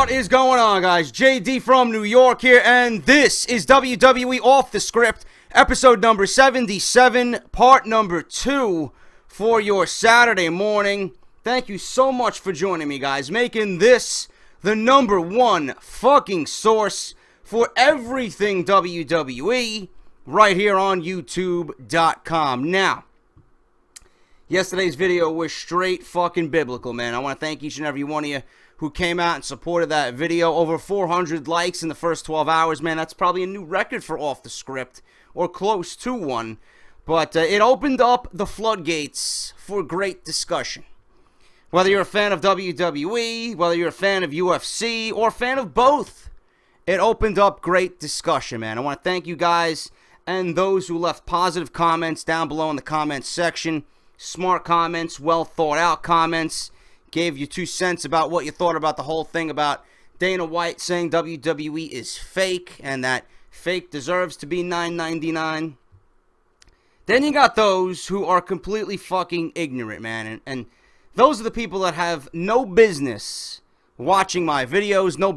What is going on, guys? JD from New York here, and this is WWE Off The Script, episode number 77, part number 2 for your Saturday morning. Thank you so much for joining me, guys, making this the number one fucking source for everything WWE right here on YouTube.com. Now, yesterday's video was straight fucking biblical, man. I want to thank each and every one of you who came out and supported that video. Over 400 likes in the first 12 hours, man. That's probably a new record for Off The Script, or close to one. But it opened up the floodgates for great discussion. Whether you're a fan of WWE, whether you're a fan of UFC, or a fan of both, it opened up great discussion, man. I want to thank you guys and those who left positive comments down below in the comments section. Smart comments, well thought out comments. Gave you 2 cents about what you thought about the whole thing about Dana White saying WWE is fake and that fake deserves to be $9.99. Then you got those who are completely fucking ignorant, man. And those are the people that have no business watching my videos, no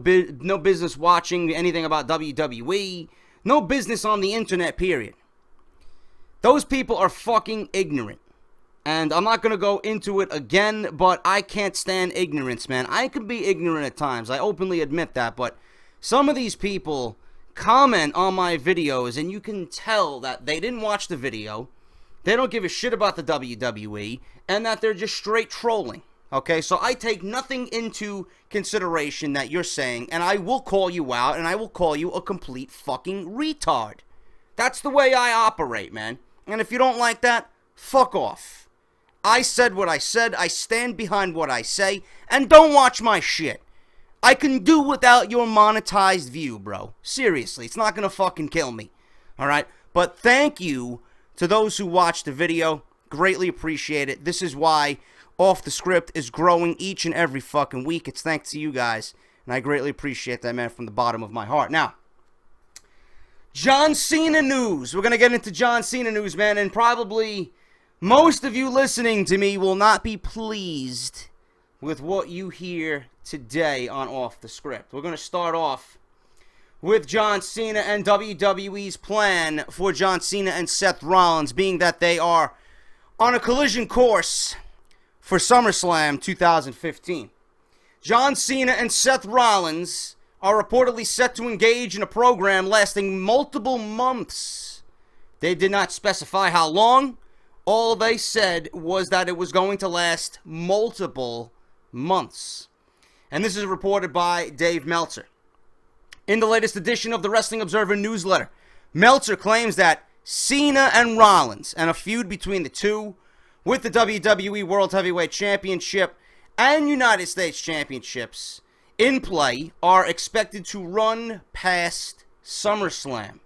business watching anything about WWE, no business on the internet, period. Those people are fucking ignorant. And I'm not going to go into it again, but I can't stand ignorance, man. I can be ignorant at times. I openly admit that. But some of these people comment on my videos, and you can tell that they didn't watch the video, they don't give a shit about the WWE, and that they're just straight trolling. Okay, so I take nothing into consideration that you're saying, and I will call you out, and I will call you a complete fucking retard. That's the way I operate, man. And if you don't like that, fuck off. I said what I said, I stand behind what I say, and don't watch my shit. I can do without your monetized view, bro. Seriously, it's not gonna fucking kill me. Alright? But thank you to those who watched the video. Greatly appreciate it. This is why Off The Script is growing each and every fucking week. It's thanks to you guys, and I greatly appreciate that, man, from the bottom of my heart. Now, John Cena news. We're gonna get into John Cena news, man, and probably most of you listening to me will not be pleased with what you hear today on Off The Script. We're going to start off with John Cena and WWE's plan for John Cena and Seth Rollins, being that they are on a collision course for SummerSlam 2015. John Cena and Seth Rollins are reportedly set to engage in a program lasting multiple months. They did not specify how long. All they said was that it was going to last multiple months. And this is reported by Dave Meltzer. In the latest edition of the Wrestling Observer newsletter, Meltzer claims that Cena and Rollins and a feud between the two with the WWE World Heavyweight Championship and United States Championships in play are expected to run past SummerSlam.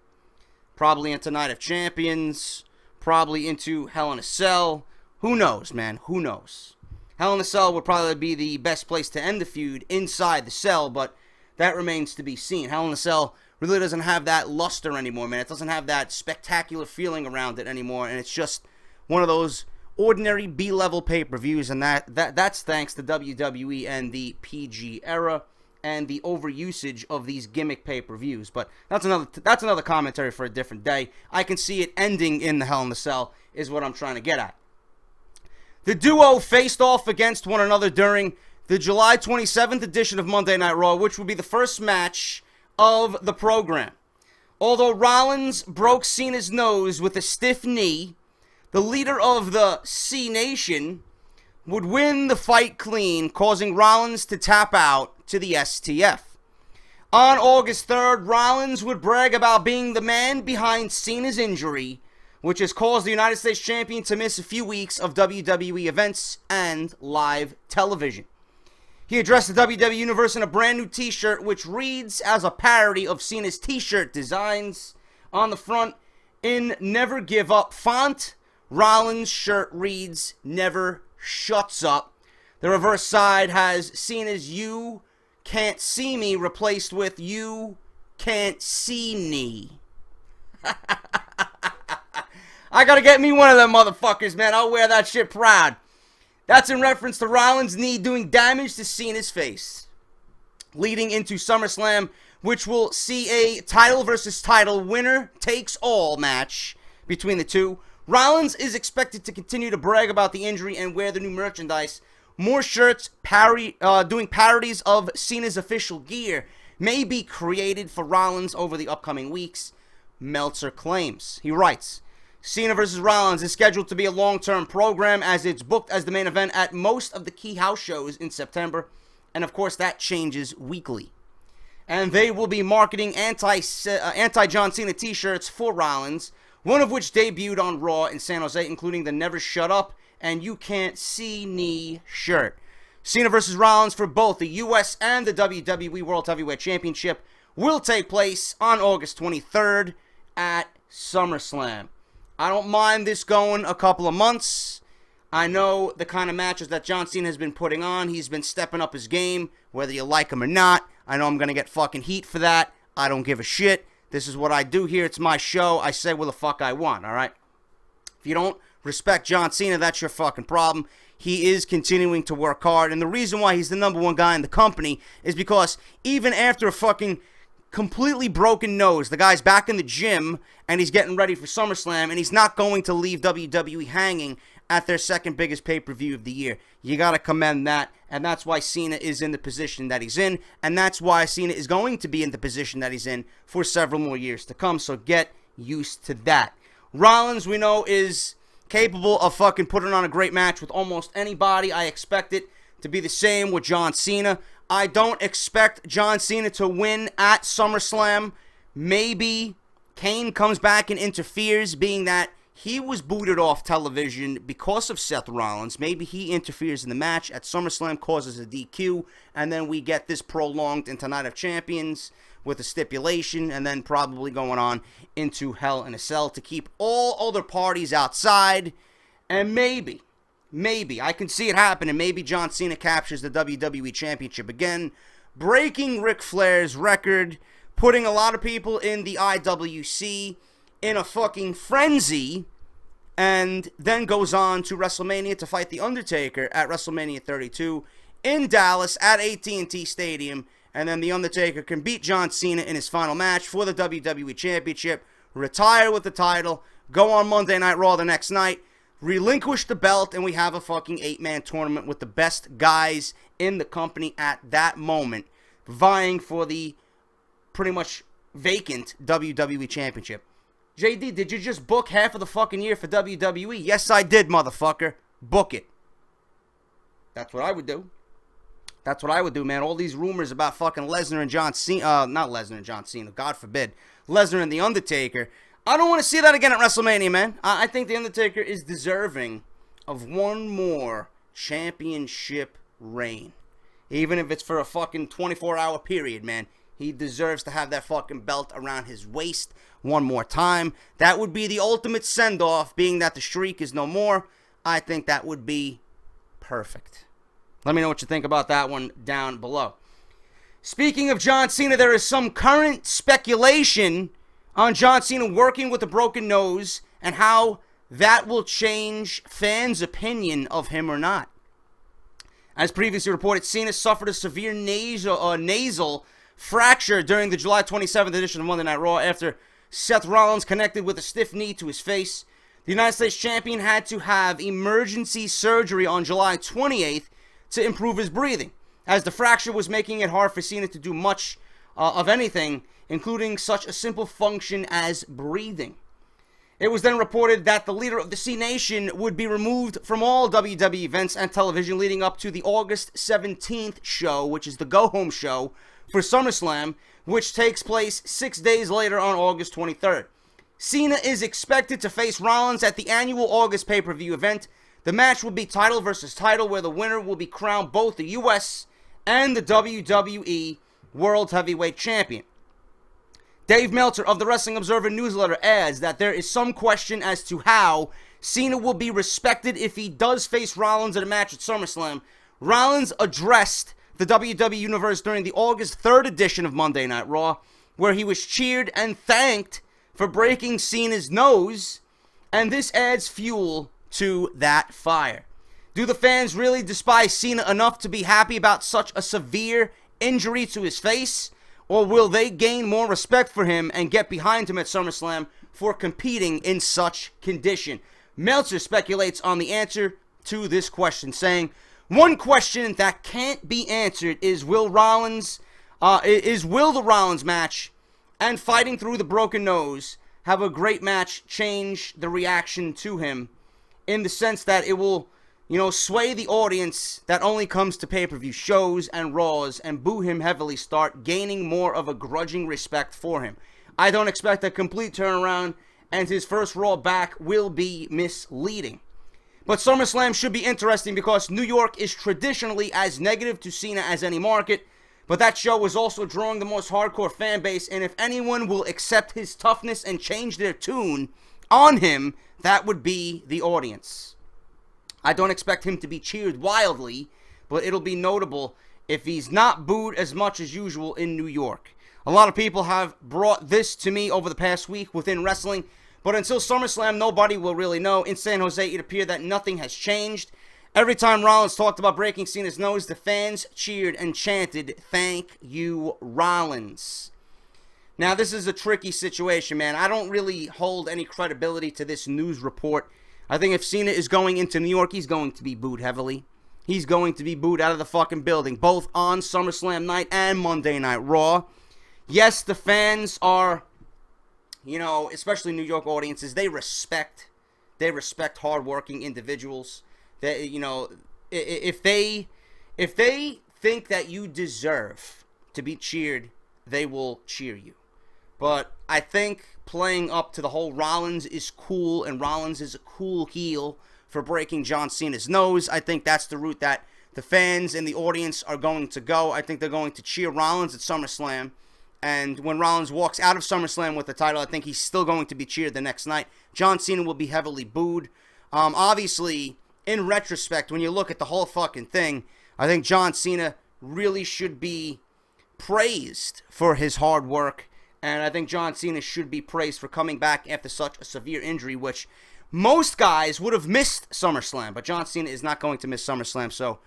Probably into Night of Champions, probably into Hell in a Cell. Who knows, man? Who knows? Hell in a Cell would probably be the best place to end the feud inside the cell, but that remains to be seen. Hell in a Cell really doesn't have that luster anymore, man. It doesn't have that spectacular feeling around it anymore, and it's just one of those ordinary B-level pay-per-views, and that's thanks to WWE and the PG era and the overusage of these gimmick pay-per-views. But that's another commentary for a different day. I can see it ending in the Hell in the Cell is what I'm trying to get at. The duo faced off against one another during the July 27th edition of Monday Night Raw, which will be the first match of the program. Although Rollins broke Cena's nose with a stiff knee, the leader of the C Nation would win the fight clean, causing Rollins to tap out to the STF. On August 3rd, Rollins would brag about being the man behind Cena's injury, which has caused the United States Champion to miss a few weeks of WWE events and live television. He addressed the WWE Universe in a brand new t-shirt, which reads as a parody of Cena's t-shirt designs. On the front, in Never Give Up font, Rollins' shirt reads, Never Shuts Up. The reverse side has Cena's You Can't See Me replaced with You Can't See Me. I gotta get me one of them motherfuckers, man. I'll wear that shit proud. That's in reference to Rollins' knee doing damage to Cena's face. leading into SummerSlam, which will see a title versus title winner takes all match between the two. Rollins is expected to continue to brag about the injury and wear the new merchandise. More shirts doing parodies of Cena's official gear may be created for Rollins over the upcoming weeks, Meltzer claims. He writes, Cena vs. Rollins is scheduled to be a long-term program as it's booked as the main event at most of the key house shows in September. And of course, that changes weekly. And they will be marketing anti-John Cena t-shirts for Rollins, one of which debuted on Raw in San Jose, including the Never Shut Up and You Can't See Me shirt. Cena vs. Rollins for both the US and the WWE World Heavyweight Championship will take place on August 23rd at SummerSlam. I don't mind this going a couple of months. I know the kind of matches that John Cena has been putting on. He's been stepping up his game, whether you like him or not. I know I'm going to get fucking heat for that. I don't give a shit. This is what I do here. It's my show. I say what the fuck I want, all right? If you don't respect John Cena, that's your fucking problem. He is continuing to work hard, and the reason why he's the number one guy in the company is because even after a fucking completely broken nose, the guy's back in the gym, and he's getting ready for SummerSlam, and he's not going to leave WWE hanging at their second biggest pay-per-view of the year. You gotta commend that, and that's why Cena is in the position that he's in, and that's why Cena is going to be in the position that he's in for several more years to come, so get used to that. Rollins, we know, is capable of fucking putting on a great match with almost anybody. I expect it to be the same with John Cena. I don't expect John Cena to win at SummerSlam. Maybe Kane comes back and interferes, being that he was booted off television because of Seth Rollins. Maybe he interferes in the match at SummerSlam, causes a DQ, and then we get this prolonged into Night of Champions with a stipulation, and then probably going on into Hell in a Cell to keep all other parties outside. And maybe, I can see it happening. Maybe John Cena captures the WWE Championship again, breaking Ric Flair's record, putting a lot of people in the IWC in a fucking frenzy, and then goes on to WrestleMania to fight The Undertaker at WrestleMania 32 in Dallas at AT&T Stadium, and then The Undertaker can beat John Cena in his final match for the WWE Championship, retire with the title, go on Monday Night Raw the next night, relinquish the belt, and we have a fucking 8-man tournament with the best guys in the company at that moment, vying for the pretty much vacant WWE Championship. JD, did you just book half of the fucking year for WWE? Yes, I did, motherfucker. Book it. That's what I would do. That's what I would do, man. All these rumors about fucking Lesnar and John Cena, not Lesnar and John Cena, God forbid, Lesnar and The Undertaker. I don't want to see that again at WrestleMania, man. I think The Undertaker is deserving of one more championship reign. Even if it's for a fucking 24-hour period, man. He deserves to have that fucking belt around his waist one more time. That would be the ultimate send-off, being that the streak is no more. I think that would be perfect. Let me know what you think about that one down below. Speaking of John Cena, there is some current speculation on John Cena working with a broken nose and how that will change fans' opinion of him or not. As previously reported, Cena suffered a severe nasal fracture during the July 27th edition of Monday Night Raw after Seth Rollins connected with a stiff knee to his face. The United States Champion had to have emergency surgery on July 28th to improve his breathing, as the fracture was making it hard for Cena to do much of anything, including such a simple function as breathing. It was then reported that the leader of the C Nation would be removed from all WWE events and television leading up to the August 17th show, which is the go-home show for SummerSlam, which takes place 6 days later on August 23rd. Cena is expected to face Rollins at the annual August pay-per-view event. The match will be title versus title, where the winner will be crowned both the US and the WWE World Heavyweight Champion. Dave Meltzer of the Wrestling Observer newsletter adds that there is some question as to how Cena will be respected if he does face Rollins in a match at SummerSlam. Rollins addressed the WWE Universe during the August 3rd edition of Monday Night Raw, where he was cheered and thanked for breaking Cena's nose, and this adds fuel to that fire. Do the fans really despise Cena enough to be happy about such a severe injury to his face, or will they gain more respect for him and get behind him at SummerSlam for competing in such condition? Meltzer speculates on the answer to this question, saying, one question that can't be answered is will the Rollins match and fighting through the broken nose have a great match change the reaction to him, in the sense that it will, sway the audience that only comes to pay-per-view shows and Raws and boo him heavily, start gaining more of a grudging respect for him. I don't expect a complete turnaround, and his first Raw back will be misleading. But SummerSlam should be interesting because New York is traditionally as negative to Cena as any market, but that show is also drawing the most hardcore fan base, and if anyone will accept his toughness and change their tune on him, that would be the audience. I don't expect him to be cheered wildly, but it'll be notable if he's not booed as much as usual in New York. A lot of people have brought this to me over the past week within wrestling, but until SummerSlam, nobody will really know. In San Jose, it appeared that nothing has changed. Every time Rollins talked about breaking Cena's nose, the fans cheered and chanted, "Thank you, Rollins." Now, this is a tricky situation, man. I don't really hold any credibility to this news report. I think if Cena is going into New York, he's going to be booed heavily. He's going to be booed out of the fucking building, both on SummerSlam night and Monday Night Raw. Yes, the fans are, especially New York audiences, they respect hardworking individuals. That, if they think that you deserve to be cheered, they will cheer you. But I think playing up to the whole Rollins is cool, and Rollins is a cool heel for breaking John Cena's nose, I think that's the route that the fans and the audience are going to go. I think they're going to cheer Rollins at SummerSlam. And when Rollins walks out of SummerSlam with the title, I think he's still going to be cheered the next night. John Cena will be heavily booed. Obviously, in retrospect, when you look at the whole fucking thing, I think John Cena really should be praised for his hard work. And I think John Cena should be praised for coming back after such a severe injury, which most guys would have missed SummerSlam. But John Cena is not going to miss SummerSlam, so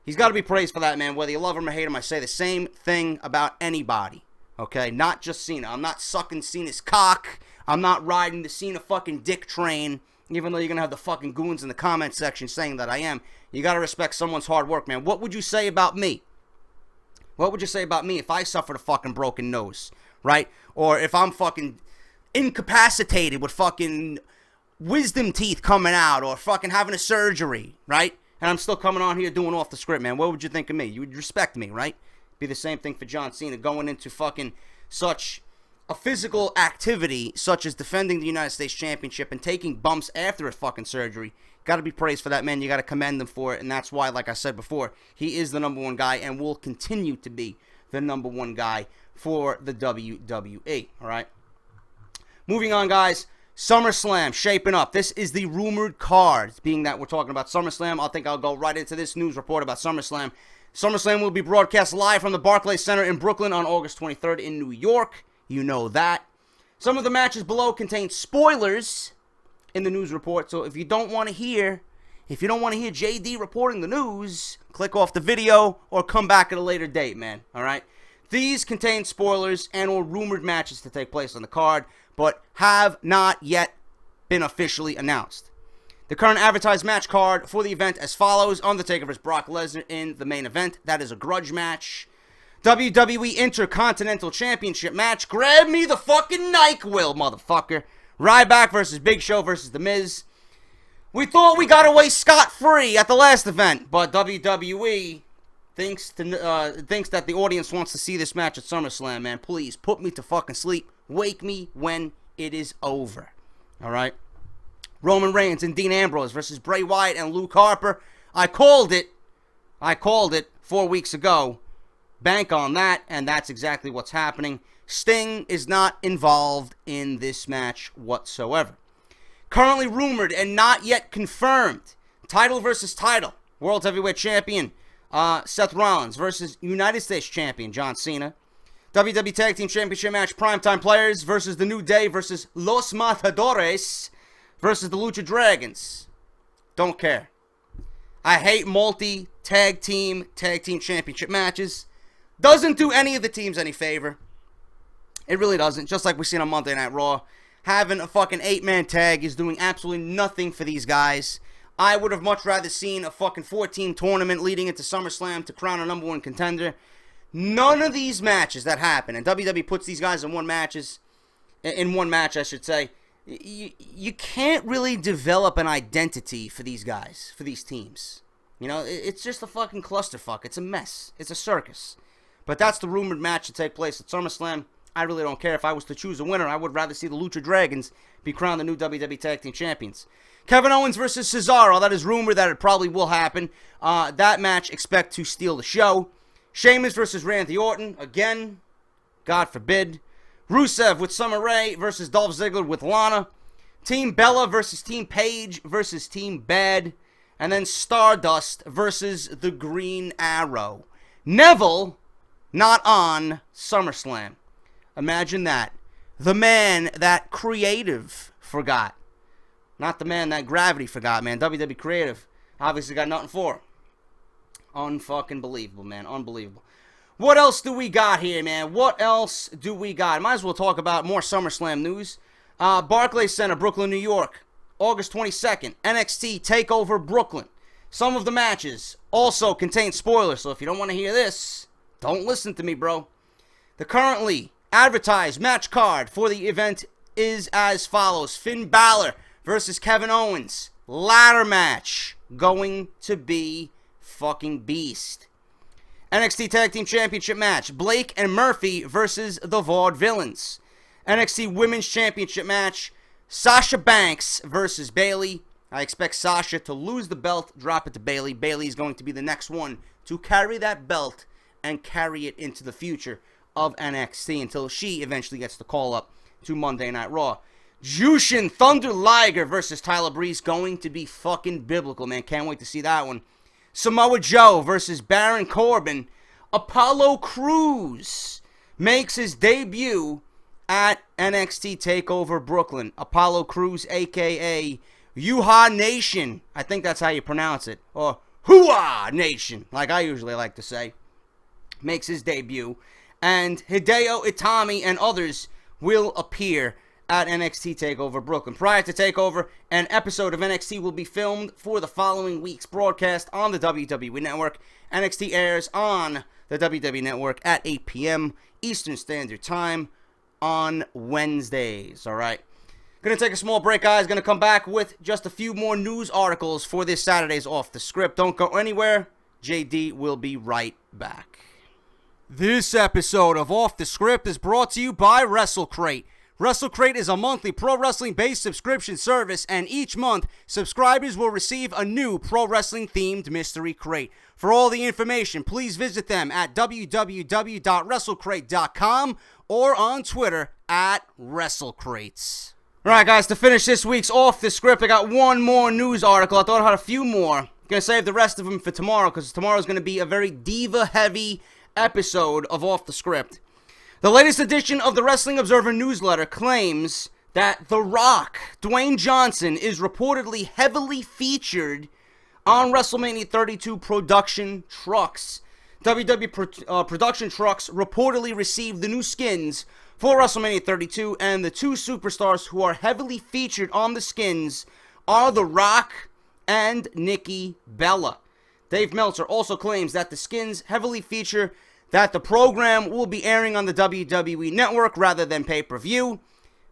he's got to be praised for that, man. Whether you love him or hate him, I say the same thing about anybody. Okay, not just Cena. I'm not sucking Cena's cock. I'm not riding the Cena fucking dick train, even though you're going to have the fucking goons in the comment section saying that I am. You got to respect someone's hard work, man. What would you say about me? What would you say about me if I suffered a fucking broken nose, right? Or if I'm fucking incapacitated with fucking wisdom teeth coming out, or fucking having a surgery, right? And I'm still coming on here doing off the script, man. What would you think of me? You would respect me, right? Be the same thing for John Cena going into fucking such a physical activity such as defending the United States Championship and taking bumps after a fucking surgery. Got to be praised for that, man. You got to commend him for it, and that's why, like I said before, he is the number one guy and will continue to be the number one guy for the WWE, all right? Moving on, guys. SummerSlam shaping up. This is the rumored card. Being that we're talking about SummerSlam, I think I'll go right into this news report about SummerSlam. SummerSlam will be broadcast live from the Barclays Center in Brooklyn on August 23rd in New York. You know that. Some of the matches below contain spoilers in the news report, so if you don't want to hear JD reporting the news, click off the video or come back at a later date, man. All right? These contain spoilers and or rumored matches to take place on the card, but have not yet been officially announced. The current advertised match card for the event as follows: Undertaker vs. Brock Lesnar in the main event. That is a grudge match. WWE Intercontinental Championship match. Grab me the fucking NyQuil, motherfucker. Ryback versus Big Show versus The Miz. We thought we got away scot-free at the last event, but WWE thinks that the audience wants to see this match at SummerSlam, man. Please, put me to fucking sleep. Wake me when it is over. All right? Roman Reigns and Dean Ambrose versus Bray Wyatt and Luke Harper. I called it 4 weeks ago. Bank on that, and that's exactly what's happening. Sting is not involved in this match whatsoever. Currently rumored and not yet confirmed. Title versus title. World Heavyweight Champion Seth Rollins versus United States Champion John Cena. WWE Tag Team Championship match. Primetime Players versus The New Day versus Los Matadores versus the Lucha Dragons. Don't care. I hate multi-tag team championship matches. Doesn't do any of the teams any favor. It really doesn't. Just like we seen on Monday Night Raw. Having a fucking 8-man tag is doing absolutely nothing for these guys. I would have much rather seen a fucking 14 tournament leading into SummerSlam to crown a number one contender. None of these matches that happen, and WWE puts these guys in one match, I should say, you can't really develop an identity for these guys, for these teams. You know, it's just a fucking clusterfuck. It's a mess. It's a circus. But that's the rumored match to take place at SummerSlam. I really don't care. If I was to choose a winner, I would rather see the Lucha Dragons be crowned the new WWE Tag Team Champions. Kevin Owens versus Cesaro. That is rumored that it probably will happen. That match, expect to steal the show. Sheamus versus Randy Orton. Again, God forbid. Rusev with Summer Rae versus Dolph Ziggler with Lana. Team Bella versus Team Paige versus Team Bad. And then Stardust versus the Green Arrow. Neville not on SummerSlam. Imagine that. The man that Creative forgot. Not the man that Gravity forgot, man. WWE Creative obviously got nothing for him. Unfucking believable, man. Unbelievable. What else do we got here, man? What else do we got? Might as well talk about more SummerSlam news. Barclays Center, Brooklyn, New York. August 22nd. NXT TakeOver Brooklyn. Some of the matches also contain spoilers, so if you don't want to hear this, don't listen to me, bro. The currently advertised match card for the event is as follows. Finn Balor versus Kevin Owens. Ladder match. Going to be fucking beast. NXT Tag Team Championship match. Blake and Murphy versus the Vaudevillains. NXT Women's Championship match. Sasha Banks versus Bayley. I expect Sasha to lose the belt, drop it to Bayley. Bayley is going to be the next one to carry that belt and carry it into the future of NXT until she eventually gets the call up to Monday Night Raw. Jushin Thunder Liger versus Tyler Breeze. Going to be fucking biblical, man. Can't wait to see that one. Samoa Joe versus Baron Corbin. Apollo Crews makes his debut at NXT TakeOver Brooklyn. Apollo Crews, a.k.a. Yuha Nation. I think that's how you pronounce it. Or Hooah Nation, like I usually like to say. Makes his debut. And Hideo Itami and others will appear at NXT TakeOver Brooklyn. Prior to TakeOver, an episode of NXT will be filmed for the following week's broadcast on the WWE Network. NXT airs on the WWE Network at 8 p.m. Eastern Standard Time on Wednesdays. All right. Going to take a small break, guys. Going to come back with just a few more news articles for this Saturday's Off the Script. Don't go anywhere. JD will be right back. This episode of Off the Script is brought to you by WrestleCrate. WrestleCrate is a monthly pro wrestling-based subscription service, and each month, subscribers will receive a new pro wrestling-themed mystery crate. For all the information, please visit them at www.wrestlecrate.com or on Twitter at WrestleCrates. Alright, guys, to finish this week's Off the Script, I got one more news article. I thought I had a few more. Gonna save the rest of them for tomorrow, because tomorrow's gonna be a very diva-heavy episode of Off the Script. The latest edition of the Wrestling Observer newsletter claims that The Rock, Dwayne Johnson, is reportedly heavily featured on WrestleMania 32 production trucks. WWE production trucks reportedly received the new skins for WrestleMania 32, and the two superstars who are heavily featured on the skins are The Rock and Nikki Bella. Dave Meltzer also claims that the skins heavily feature that the program will be airing on the WWE Network rather than pay-per-view.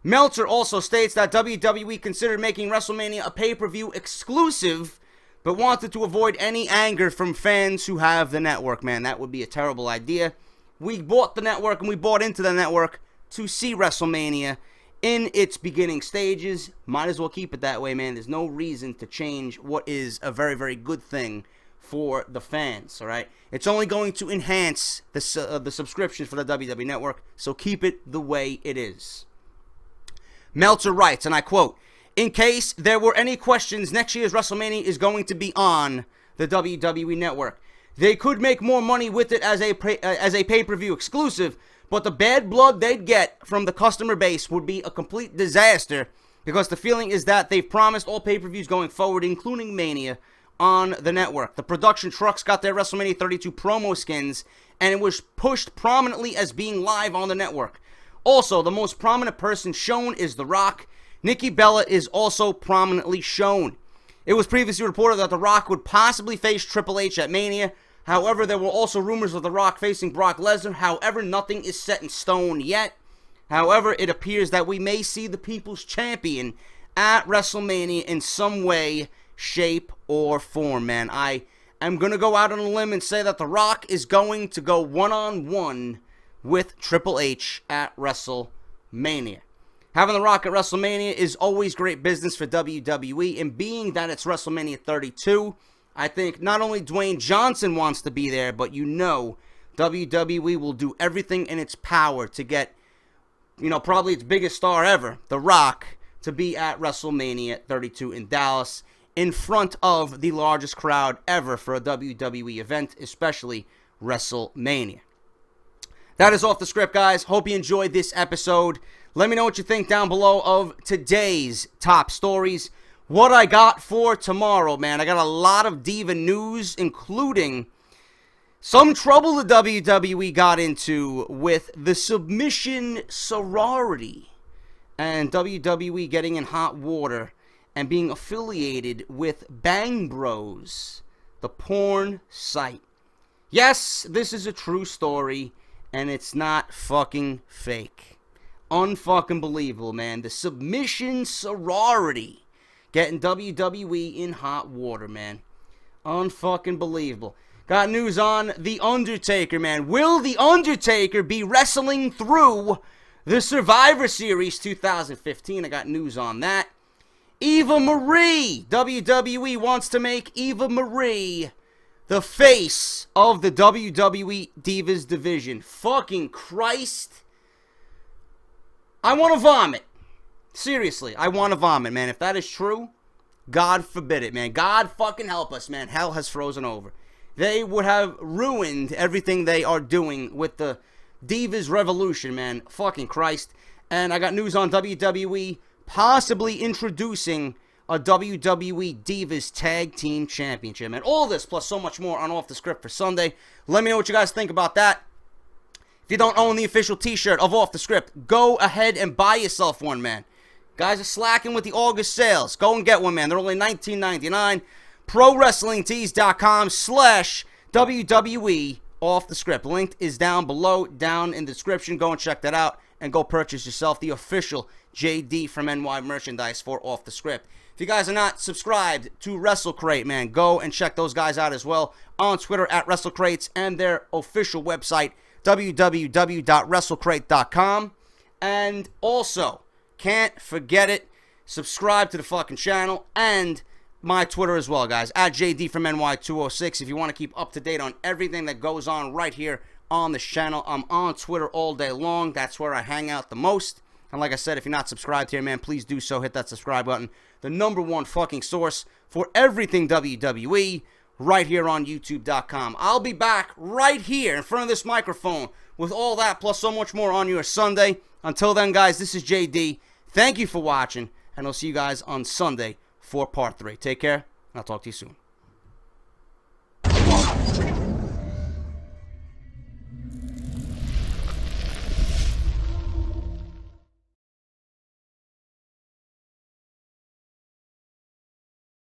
Meltzer also states that WWE considered making WrestleMania a pay-per-view exclusive, but wanted to avoid any anger from fans who have the network. Man, that would be a terrible idea. We bought the network and we bought into the network to see WrestleMania in its beginning stages. Might as well keep it that way, man. There's no reason to change what is a very, very good thing for the fans, all right? It's only going to enhance the subscriptions for the WWE Network, so keep it the way it is. Meltzer writes, and I quote, "In case there were any questions, next year's WrestleMania is going to be on the WWE Network. They could make more money with it as a pay-per-view exclusive, but the bad blood they'd get from the customer base would be a complete disaster, because the feeling is that they've promised all pay-per-views going forward, including Mania, on the network. The production trucks got their WrestleMania 32 promo skins, and it was pushed prominently as being live on the network. Also, the most prominent person shown is The Rock. Nikki Bella is also prominently shown. It was previously reported that The Rock would possibly face Triple H at Mania. However, there were also rumors of The Rock facing Brock Lesnar. However, nothing is set in stone yet. However, it appears that we may see the People's Champion at WrestleMania in some way, shape, or form, man. I am going to go out on a limb and say that The Rock is going to go one-on-one with Triple H at WrestleMania. Having The Rock at WrestleMania is always great business for WWE, and being that it's WrestleMania 32, I think not only Dwayne Johnson wants to be there, but you know WWE will do everything in its power to get, probably its biggest star ever, The Rock, to be at WrestleMania 32 in Dallas, in front of the largest crowd ever for a WWE event, especially WrestleMania. That is Off the Script, guys. Hope you enjoyed this episode. Let me know what you think down below of today's top stories. What I got for tomorrow, man. I got a lot of Diva news, including some trouble the WWE got into with the submission sorority and WWE getting in hot water and being affiliated with Bang Bros, the porn site. Yes, this is a true story, and it's not fucking fake. Unfucking believable, man. The submission sorority getting WWE in hot water, man. Unfucking believable. Got news on The Undertaker, man. Will The Undertaker be wrestling through the Survivor Series 2015? I got news on that. Eva Marie. WWE wants to make Eva Marie the face of the WWE Divas division. Fucking Christ. I want to vomit. Seriously, I want to vomit, man. If that is true, God forbid it, man. God fucking help us, man. Hell has frozen over. They would have ruined everything they are doing with the Divas Revolution, man. Fucking Christ. And I got news on WWE possibly introducing a WWE Divas Tag Team Championship, man. All this plus so much more on Off the Script for Sunday. Let me know what you guys think about that. If you don't own the official t-shirt of Off the Script, go ahead and buy yourself one, man. Guys are slacking with the August sales. Go and get one, man. They're only $19.99. ProWrestlingTees.com/WWE Off the Script. Link is down below, down in the description. Go and check that out and go purchase yourself the official JD from NY merchandise for Off the Script. If you guys are not subscribed to WrestleCrate, man, go and check those guys out as well on Twitter at WrestleCrates and their official website, www.wrestlecrate.com. And also, can't forget it, subscribe to the fucking channel and my Twitter as well, guys, at JD from NY206. If you want to keep up to date on everything that goes on right here on this channel, I'm on Twitter all day long. That's where I hang out the most. And like I said, if you're not subscribed here, man, please do so. Hit that subscribe button. The #1 fucking source for everything WWE right here on YouTube.com. I'll be back right here in front of this microphone with all that plus so much more on your Sunday. Until then, guys, this is JD. Thank you for watching, and I'll see you guys on Sunday for part 3. Take care, and I'll talk to you soon.